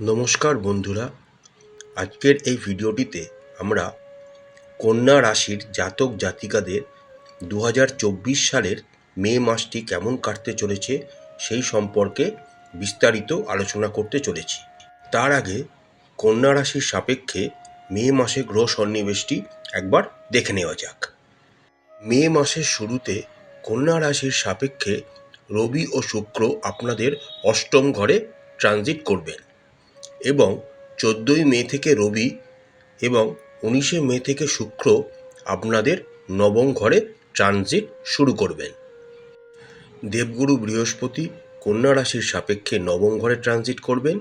নমস্কার বন্ধুরা, আজকের এই ভিডিওটিতে আমরা কন্যা রাশির জাতক জাতিকাদের 2024 সালের মে মাসটি কেমন কাটতে চলেছে সেই সম্পর্কে বিস্তারিত আলোচনা করতে চলেছি। তার আগে কন্যা রাশির সাপেক্ষে মে মাসে গ্রহ সন্নিবেশটি একবার দেখে নেওয়া যাক। মে মাসের শুরুতে কন্যা রাশির সাপেক্ষে রবি ও শুক্র আপনাদের অষ্টম ঘরে ট্রানজিট করবেন এবং 14ই মে থেকে রবি এবং 19শে মে থেকে শুক্র আপনাদের নবম ঘরে ট্রানজিট শুরু করবেন। দেবগুরু বৃহস্পতি কন্যা রাশির সাপেক্ষে নবম ঘরে ট্রানজিট করবেন,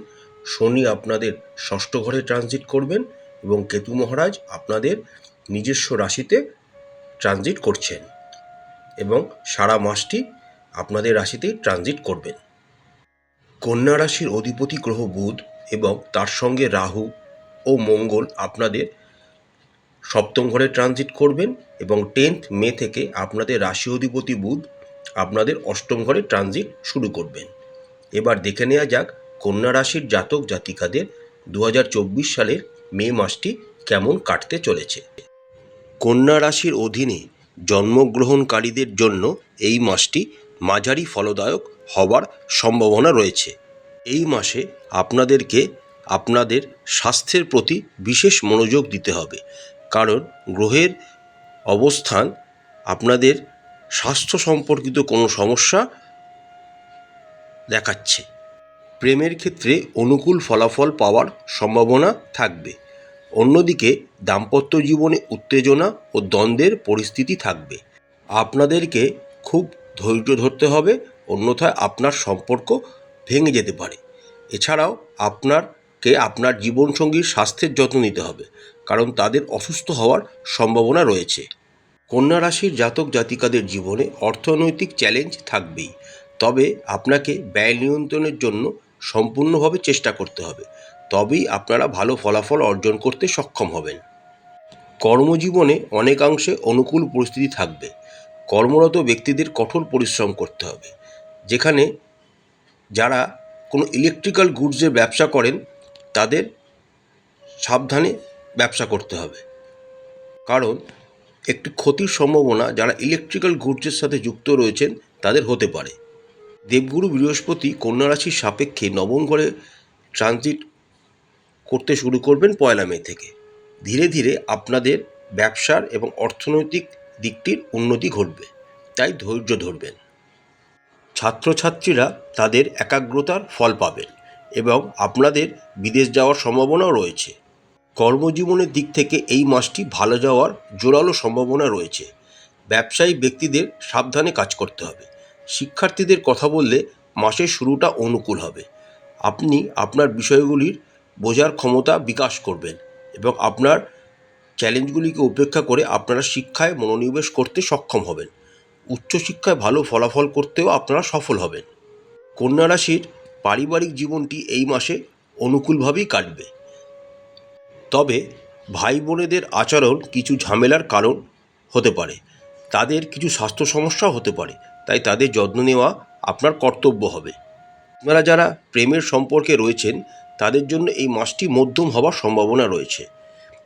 শনি আপনাদের ষষ্ঠ ঘরে ট্রানজিট করবেন এবং কেতু মহারাজ আপনাদের নিজস্ব রাশিতে ট্রানজিট করছেন এবং সারা মাসটি আপনাদের রাশিতেই ট্রানজিট করবেন। কন্যা রাশির অধিপতি গ্রহ বুধ এবং তার সঙ্গে রাহু ও মঙ্গল আপনাদের সপ্তম ঘরে ট্রানজিট করবেন এবং 10th মে থেকে আপনাদের রাশি অধিপতি বুধ আপনাদের অষ্টম ঘরে ট্রানজিট শুরু করবেন। এবার দেখে নেওয়া যাক কন্যা রাশির জাতক জাতিকাদের 2024 সালের মে মাসটি কেমন কাটতে চলেছে। কন্যা রাশির অধীনে জন্মগ্রহণকারীদের জন্য এই মাসটি মাঝারি ফলদায়ক হওয়ার সম্ভাবনা রয়েছে। এই মাসে আপনাদেরকে আপনাদের স্বাস্থ্যের প্রতি বিশেষ মনোযোগ দিতে হবে, কারণ গ্রহের অবস্থান আপনাদের স্বাস্থ্য সম্পর্কিত কোনো সমস্যা দেখাচ্ছে। প্রেমের ক্ষেত্রে অনুকূল ফলাফল পাওয়ার সম্ভাবনা থাকবে। অন্যদিকে দাম্পত্য জীবনে উত্তেজনা ও দ্বন্দ্বের পরিস্থিতি থাকবে। আপনাদেরকে খুব ধৈর্য ধরতে হবে, অন্যথায় আপনার সম্পর্ক ভেঙে যেতে পারে। এছাড়াও আপনার জীবনসঙ্গীর স্বাস্থ্যের যত্ন নিতে হবে, কারণ তাদের অসুস্থ হওয়ার সম্ভাবনা রয়েছে। কন্যা রাশির জাতক জাতিকাদের জীবনে অর্থনৈতিক চ্যালেঞ্জ থাকবেই, তবে আপনাকে ব্যয় নিয়ন্ত্রণের জন্য সম্পূর্ণভাবে চেষ্টা করতে হবে, তবেই আপনারা ভালো ফলাফল অর্জন করতে সক্ষম হবেন। কর্মজীবনে অনেকাংশে অনুকূল পরিস্থিতি থাকবে। কর্মরত ব্যক্তিদের কঠোর পরিশ্রম করতে হবে। যেখানে যারা কোনো ইলেকট্রিক্যাল গুডসের ব্যবসা করেন তাদের সাবধানে ব্যবসা করতে হবে, কারণ একটি ক্ষতির সম্ভাবনা যারা ইলেকট্রিক্যাল গুডসের সাথে যুক্ত রয়েছেন তাদের হতে পারে। দেবগুরু বৃহস্পতি কন্যা রাশির সাপেক্ষে নবম ঘরে ট্রানজিট করতে শুরু করবেন 1 মে থেকে। ধীরে ধীরে আপনাদের ব্যবসার এবং অর্থনৈতিক দিকটির উন্নতি ঘটবে, তাই ধৈর্য ধরবেন। ছাত্রছাত্রীরা তাদের একাগ্রতার ফল পাবেন এবং আপনাদের বিদেশ যাওয়ার সম্ভাবনাও রয়েছে। কর্মজীবনের দিক থেকে এই মাসটি ভালো যাওয়ার জোরালো সম্ভাবনা রয়েছে। ব্যবসায়ী ব্যক্তিদের সাবধানে কাজ করতে হবে। শিক্ষার্থীদের কথা বললে মাসের শুরুটা অনুকূল হবে। আপনি আপনার বিষয়গুলির বোঝার ক্ষমতা বিকাশ করবেন এবং আপনার চ্যালেঞ্জগুলিকে উপেক্ষা করে আপনারা শিক্ষায় মনোনিবেশ করতে সক্ষম হবেন। উচ্চশিক্ষায় ভালো ফলাফল করতেও আপনারা সফল হবেন। কন্যা রাশির পারিবারিক জীবনটি এই মাসে অনুকূলভাবেই কাটবে, তবে ভাই বোনেদের আচরণ কিছু ঝামেলার কারণ হতে পারে। তাদের কিছু স্বাস্থ্য সমস্যাও হতে পারে, তাই তাদের যত্ন নেওয়া আপনার কর্তব্য হবে। আপনারা যারা প্রেমের সম্পর্কে রয়েছেন তাদের জন্য এই মাসটি মধ্যম হওয়ার সম্ভাবনা রয়েছে।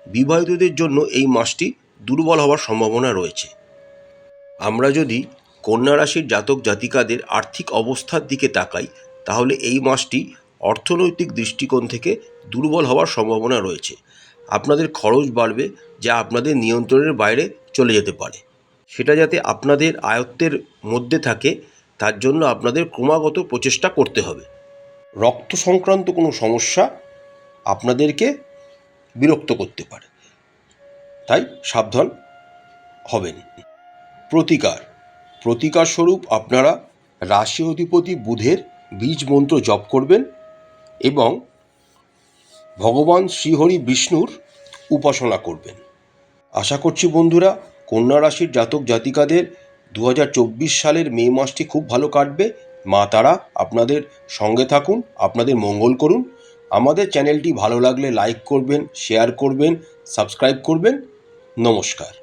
বিবাহিতদের জন্য এই মাসটি দুর্বল হওয়ার সম্ভাবনা রয়েছে। আমরা যদি কন্যা রাশির জাতক জাতিকাদের আর্থিক অবস্থার দিকে তাকাই, তাহলে এই মাসটি অর্থনৈতিক দৃষ্টিকোণ থেকে দুর্বল হওয়ার সম্ভাবনা রয়েছে। আপনাদের খরচ বাড়বে, যা আপনাদের নিয়ন্ত্রণের বাইরে চলে যেতে পারে। সেটা যাতে আপনাদের আয়ত্তের মধ্যে থাকে তার জন্য আপনাদের ক্রমাগত প্রচেষ্টা করতে হবে। রক্ত সংক্রান্ত কোনো সমস্যা আপনাদেরকে বিরক্ত করতে পারে, তাই সাবধান হবেন। প্রতিকার স্বরূপ আপনারা রাশি অধিপতি বুধের বীজ মন্ত্র জপ করবেন এবং ভগবান শ্রীহরি বিষ্ণুর উপাসনা করবেন। আশা করছি বন্ধুরা, কন্যা রাশির জাতক জাতিকাদের 2024 সালের মে মাসটি খুব ভালো কাটবে। মা তারা আপনাদের সঙ্গে থাকুন, আপনাদের মঙ্গল করুন। আমাদের চ্যানেলটি ভালো লাগলে লাইক করবেন, শেয়ার করবেন, সাবস্ক্রাইব করবেন। নমস্কার।